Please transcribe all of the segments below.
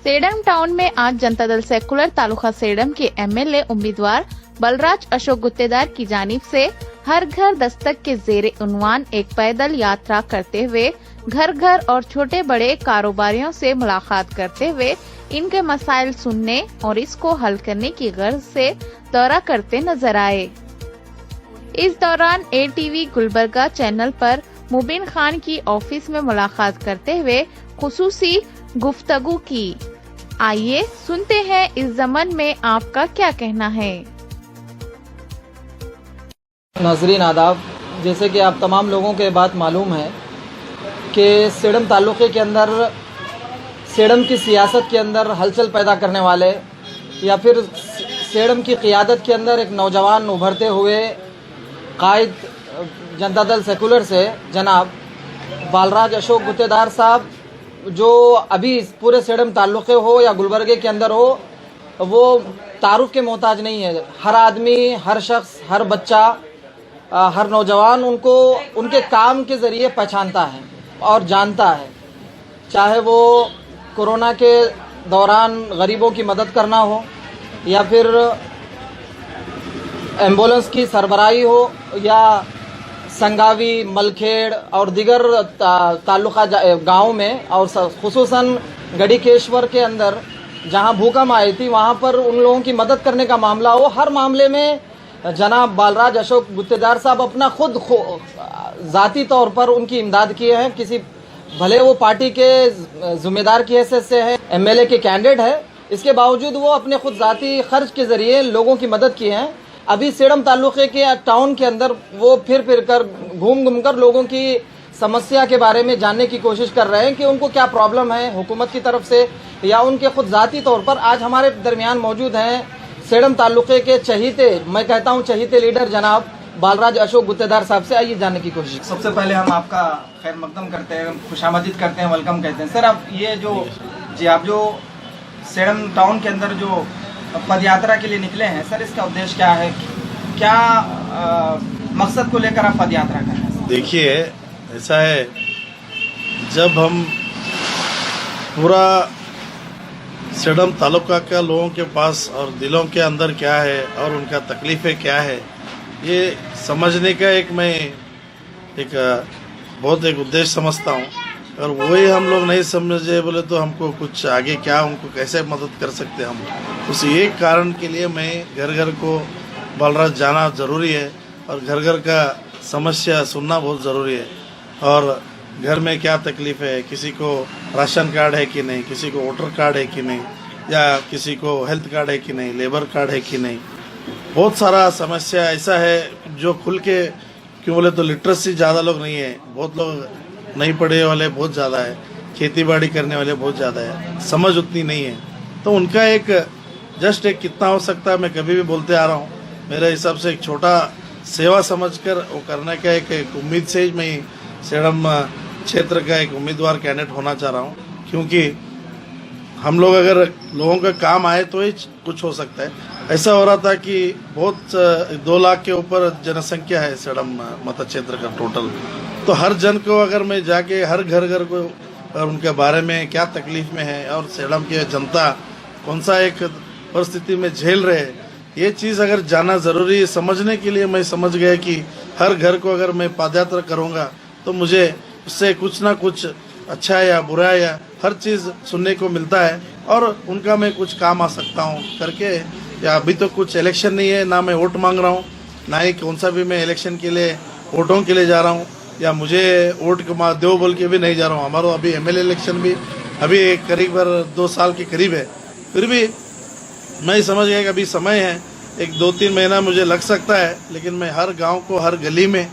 Sedum town में आज Janata Dal secular taluka sedum के एमएलए उम्मीदवार बलराज अशोक गुत्तेदार की जानिब से हर घर दस्तक के जेरे उन्वान एक पैदल यात्रा करते हुए घर घर और छोटे बड़े कारोबारियों से मुलाकात करते हुए इनके मसाइल सुनने और इसको हल करने की गर्ज से दौरा करते नजर आए। इस दौरान एटीवी गुलबर्गा चैनल पर मुबीन खान की ऑफिस में मुलाकात करते हुए खुसूसी गुफ्तगू की। आइए सुनते हैं इस ज़मन में आपका क्या कहना है। नाज़रीन आदाब, जैसे कि आप तमाम लोगों के बात मालूम है कि सेडम तालुक़े के अंदर सेडम की सियासत के अंदर हलचल पैदा करने वाले या फिर सेडम की क़ियादत के अंदर एक नौजवान उभरते हुए कायद जनता दल सेकुलर से जनाब बलराज अशोक गुत्तेदार साहब, जो अभी पूरे सेडम ताल्लुक़े हो या गुलबर्गे के अंदर हो, वो तारुफ के मोहताज नहीं है। हर आदमी, हर शख्स, हर बच्चा, हर नौजवान उनको उनके काम के ज़रिए पहचानता है और जानता है। चाहे वो कोरोना के दौरान गरीबों की मदद करना हो या फिर एम्बुलेंस की सरबराही हो या संगावी, मलखेड़ और दिगर ताल्लुका गाँव में और खुसूसन गढ़ीकेश्वर के अंदर जहां भूकंप आई थी वहां पर उन लोगों की मदद करने का मामला हो, हर मामले में जनाब बलराज अशोक गुत्तेदार साहब अपना खुद ज़ाती तौर पर उनकी इमदाद किए हैं। किसी भले वो पार्टी के जिम्मेदार की हैसियत से है, एमएलए के कैंडिडेट है, इसके बावजूद वो अपने खुद ज़ाती खर्च के ज़रिए लोगों की मदद किए हैं। अभी सेडम ताल्लुक़े के टाउन के अंदर वो फिर कर घूम कर लोगों की समस्या के बारे में जानने की कोशिश कर रहे हैं कि उनको क्या प्रॉब्लम है हुकूमत की तरफ से या उनके खुद ज़ाती तौर पर। आज हमारे दरमियान मौजूद हैं सेडम ताल्लुक़े के चहीते, मैं कहता हूं चहीते लीडर जनाब बलराज अशोक गुत्तेदार साहब से। आइए जानने की कोशिश। सबसे पहले हम आपका खैर मकदम करते हैं, खुशामदीद करते हैं, वेलकम कहते हैं। सर, आप ये आप जो सेडम टाउन के अंदर जो पद यात्रा के लिए निकले हैं, सर इसका उद्देश्य क्या है? क्या मकसद को लेकर आप पद यात्रा कर रहे हैं? देखिए, ऐसा है, जब हम पूरा सेडम तालुका का लोगों के पास और दिलों के अंदर क्या है और उनका तकलीफ़ें क्या है, ये समझने का बहुत एक उद्देश्य समझता हूँ। और वही हम लोग नहीं समझे बोले तो हमको कुछ आगे क्या उनको कैसे मदद कर सकते हम, उस एक कारण के लिए मैं घर घर को बलराज जाना ज़रूरी है और घर घर का समस्या सुनना बहुत ज़रूरी है। और घर में क्या तकलीफ़ है, किसी को राशन कार्ड है कि नहीं, किसी को वोटर कार्ड है कि नहीं, या किसी को हेल्थ कार्ड है कि नहीं, लेबर कार्ड है कि नहीं, बहुत सारा समस्या ऐसा है जो खुल के क्यों बोले तो लिटरेसी ज़्यादा लोग नहीं है, बहुत लोग नहीं पढ़े वाले बहुत ज़्यादा है, खेती बाड़ी करने वाले बहुत ज़्यादा है, समझ उतनी नहीं है। तो उनका एक कितना हो सकता है, मैं कभी भी बोलते आ रहा हूँ, मेरे हिसाब से एक छोटा सेवा समझकर वो करने का एक उम्मीद से मैं सेडम क्षेत्र का एक उम्मीदवार कैंडिडेट होना चाह रहा हूँ। क्योंकि हम लोग अगर लोगों का काम आए तो ही कुछ हो सकता है। ऐसा हो रहा था कि बहुत 2 लाख के ऊपर जनसंख्या है सेडम मत क्षेत्र का टोटल। तो हर जन को अगर मैं जाके हर घर को और उनके बारे में क्या तकलीफ में है और सेडम की जनता कौन सा एक परिस्थिति में झेल रहे हैं, ये चीज़ अगर जानना ज़रूरी है। समझने के लिए मैं समझ गया कि हर घर को अगर मैं पदयात्रा करूँगा तो मुझे उससे कुछ ना कुछ अच्छा या बुरा या हर चीज़ सुनने को मिलता है और उनका मैं कुछ काम आ सकता हूँ करके। या अभी तो कुछ इलेक्शन नहीं है, ना मैं वोट मांग रहा हूँ, ना ही कौन सा भी मैं इलेक्शन के लिए वोटों के लिए जा रहा हूँ या मुझे वोट दो बोल के भी नहीं जा रहा हूँ। हमारा अभी एमएलए इलेक्शन भी अभी करीब 2 साल के करीब है, फिर भी मैं समझ गया कि अभी समय है, 1-2-3 महीना मुझे लग सकता है, लेकिन मैं हर गांव को हर गली में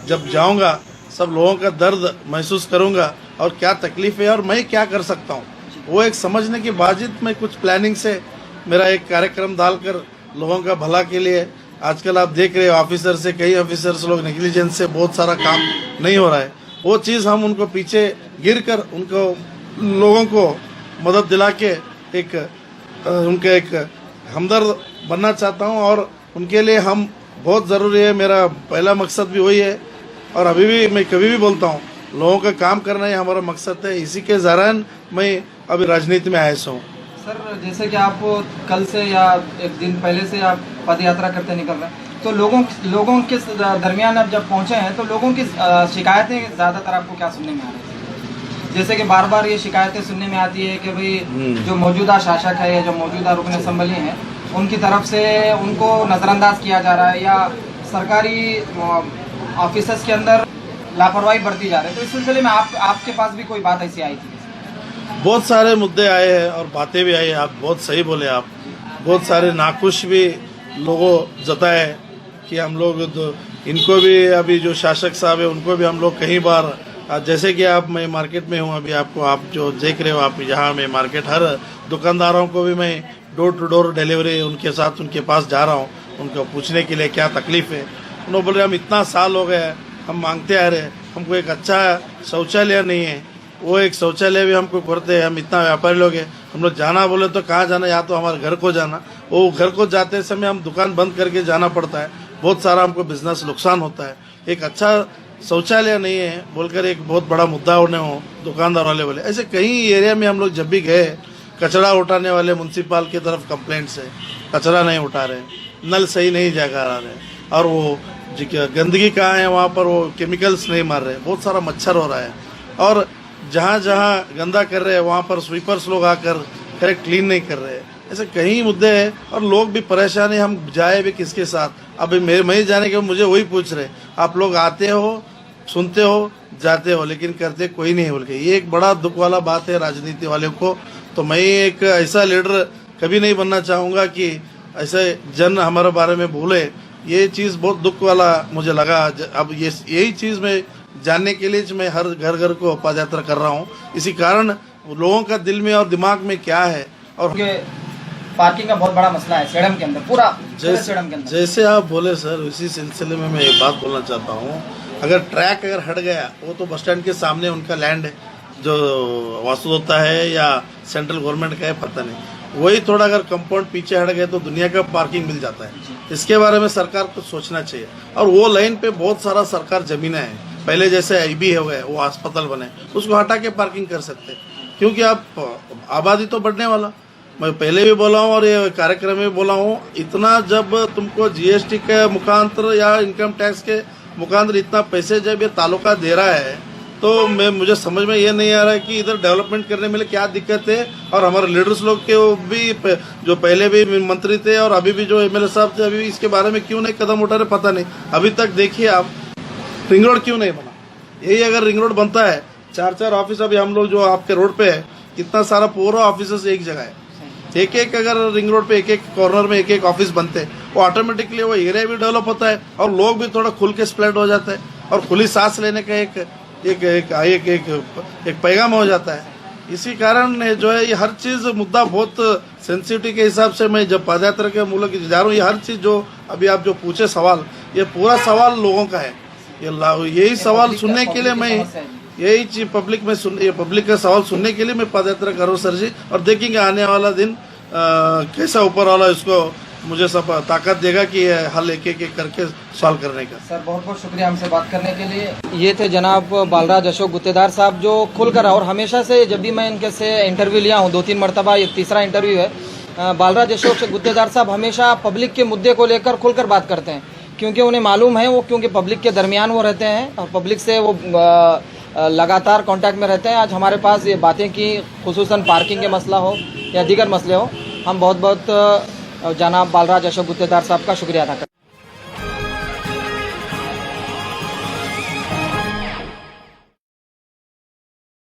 जब जाऊंगा सब लोगों का दर्द महसूस करूंगा और क्या तकलीफ है और मैं क्या कर सकता हूं, वो एक समझने की बाजित में कुछ प्लानिंग से मेरा एक कार्यक्रम डालकर लोगों का भला के लिए। आजकल आप देख रहे हो ऑफिसर से कई ऑफिसर्स लोग नेग्लिजेंस से बहुत सारा काम नहीं हो रहा है, वो चीज़ हम उनको पीछे गिर कर उनको लोगों को मदद दिला के उनका एक हमदर्द बनना चाहता हूं और उनके लिए हम बहुत ज़रूरी है। मेरा पहला मकसद भी वही है और अभी भी मैं कभी भी बोलता हूं, लोगों का काम करना ही हमारा मकसद है। इसी के ज़रान मैं अभी राजनीति में आया हूँ। सर जैसे कि आप कल से या एक दिन पहले से आप पद यात्रा करते निकल रहे हैं, तो लोगों के दरमियान आप जब पहुंचे हैं तो लोगों की शिकायतें ज़्यादातर आपको क्या सुनने में आ रही है? जैसे कि बार बार ये शिकायतें सुनने में आती है कि भाई जो मौजूदा शासक है या जो मौजूदा रुकन असम्बली हैं उनकी तरफ से उनको नज़रअंदाज किया जा रहा है या सरकारी ऑफिसर्स के अंदर लापरवाही बरती जा रही है। तो इस सिलसिले में आपके पास भी कोई बात ऐसी आई थी? बहुत सारे मुद्दे आए हैं और बातें भी आई हैं। आप बहुत सही बोले। आप बहुत सारे नाखुश भी लोगों जताए कि हम लोग इनको भी अभी जो शासक साहब है उनको भी हम लोग कई बार, जैसे कि आप, मैं मार्केट में हूँ अभी, आपको आप जो देख रहे हो आप यहाँ मैं मार्केट, हर दुकानदारों को भी मैं डोर टू डोर डिलीवरी उनके साथ उनके पास जा रहा हूँ उनको पूछने के लिए क्या तकलीफ है। उन्होंने बोले हम इतना साल हो गया हम मांगते आ रहे, हमको एक अच्छा शौचालय नहीं है, वो एक शौचालय भी हमको करते हैं। हम इतना व्यापारी लोग हैं, हम लोग जाना बोले तो कहाँ जाना, या तो हमारे घर को जाना, वो घर को जाते समय हम दुकान बंद करके जाना पड़ता है, बहुत सारा हमको बिजनेस नुकसान होता है। एक अच्छा शौचालय नहीं है बोलकर एक बहुत बड़ा मुद्दा उन्हें हो दुकानदार वाले बोले। ऐसे कई एरिया में हम लोग जब भी गए, कचरा उठाने वाले म्यूनसिपाल की तरफ कंप्लेंट्स है, कचरा नहीं उठा रहे, नल सही नहीं जगह आ रहे, और वो गंदगी कहाँ है वहाँ पर वो केमिकल्स नहीं मार रहे, बहुत सारा मच्छर हो रहा है, और जहाँ जहाँ गंदा कर रहे हैं वहाँ पर स्वीपर्स लोग आकर करेक्ट क्लीन नहीं कर रहे हैं। ऐसे कई मुद्दे हैं और लोग भी परेशान है। हम जाए भी किसके साथ? अभी मैं जाने के मुझे वही पूछ रहे, आप लोग आते हो, सुनते हो, जाते हो, लेकिन करते कोई नहीं बोल के। ये एक बड़ा दुख वाला बात है राजनीति वाले को। तो मैं एक ऐसा लीडर कभी नहीं बनना चाहूँगा कि ऐसे जन हमारे बारे में भूले। ये चीज़ बहुत दुख वाला मुझे लगा। अब यही चीज़ मैं जानने के लिए मैं हर घर घर को पद यात्रा कर रहा हूँ। इसी कारण लोगों का दिल में और दिमाग में क्या है। और पार्किंग का बहुत बड़ा मसला है सेडम के अंदर, पूरा सेडम के अंदर। जैसे आप बोले सर, इसी सिलसिले में मैं एक बात बोलना चाहता हूँ। अगर ट्रैक अगर हट गया, वो तो बस स्टैंड के सामने उनका लैंड है जो वास्तु होता है या सेंट्रल गवर्नमेंट का है, पता नहीं। वही थोड़ा अगर कंपाउंड पीछे हट गए तो दुनिया का पार्किंग मिल जाता है। इसके बारे में सरकार को सोचना चाहिए। और वो लाइन पे बहुत सारा सरकार जमीनें हैं, पहले जैसे IB हो गए, वो अस्पताल बने, उसको हटा के पार्किंग कर सकते, क्योंकि आप आबादी तो बढ़ने वाला। मैं पहले भी बोला हूँ और ये कार्यक्रम में बोला हूँ, इतना जब तुमको GST के मुखांतर या इनकम टैक्स के मुखांतर इतना पैसे जब ये तालुका दे रहा है, तो मुझे समझ में ये नहीं आ रहा है कि इधर डेवलपमेंट करने में क्या दिक्कत है। और हमारे लीडर्स लोग के वो भी जो पहले भी मंत्री थे और अभी भी जो MLA साहब थे, अभी भी इसके बारे में क्यों नहीं कदम उठा रहे, पता नहीं। अभी तक देखिए आप, रिंग रोड क्यों नहीं बना? यही अगर रिंग रोड बनता है, 4-4 ऑफिस अभी हम लोग जो आपके रोड पे है, कितना सारा पूरा ऑफिस एक जगह है, एक अगर रिंग रोड पे एक कॉर्नर में एक ऑफिस बनते, वो ऑटोमेटिकली वो एरिया भी डेवलप होता है और लोग भी थोड़ा खुल के स्प्रेड हो जाते हैं और खुली सांस लेने का एक पैगाम हो जाता है। इसी कारण जो है ये हर चीज मुद्दा बहुत सेंसिटिव के हिसाब से मैं जब पदयात्रा के मूल्य की जा रहा हूँ, ये हर चीज जो अभी आप जो पूछे सवाल, ये पूरा सवाल लोगों का है। यही सवाल सुनने के लिए मैं यही चीज पब्लिक का सवाल सुनने के लिए मैं पदयात्रा कर रहा हूँ सर जी। और देखेंगे आने वाला दिन कैसा ऊपर वाला इसको मुझे सब ताकत देगा कि हल एक करके सॉल्व करने का। सर बहुत बहुत शुक्रिया हमसे बात करने के लिए। ये थे जनाब बालराज अशोक गुत्तेदार साहब, जो खुलकर, और हमेशा से जब भी मैं इनके से इंटरव्यू लिया हूँ, 2-3 मरतबा, ये तीसरा इंटरव्यू है। बालराज अशोक गुत्तेदार साहब हमेशा पब्लिक के मुद्दे को लेकर खुलकर बात करते हैं, क्योंकि उन्हें मालूम है, वो क्योंकि पब्लिक के दरमियान वो रहते हैं और पब्लिक से वो लगातार कांटेक्ट में रहते हैं। आज हमारे पास ये बातें की, खुसूसन पार्किंग के मसला हो या दीगर मसले हो। हम बहुत बहुत जनाब बालराज अशोक गुत्तेदार साहब का शुक्रिया अदा करते हैं।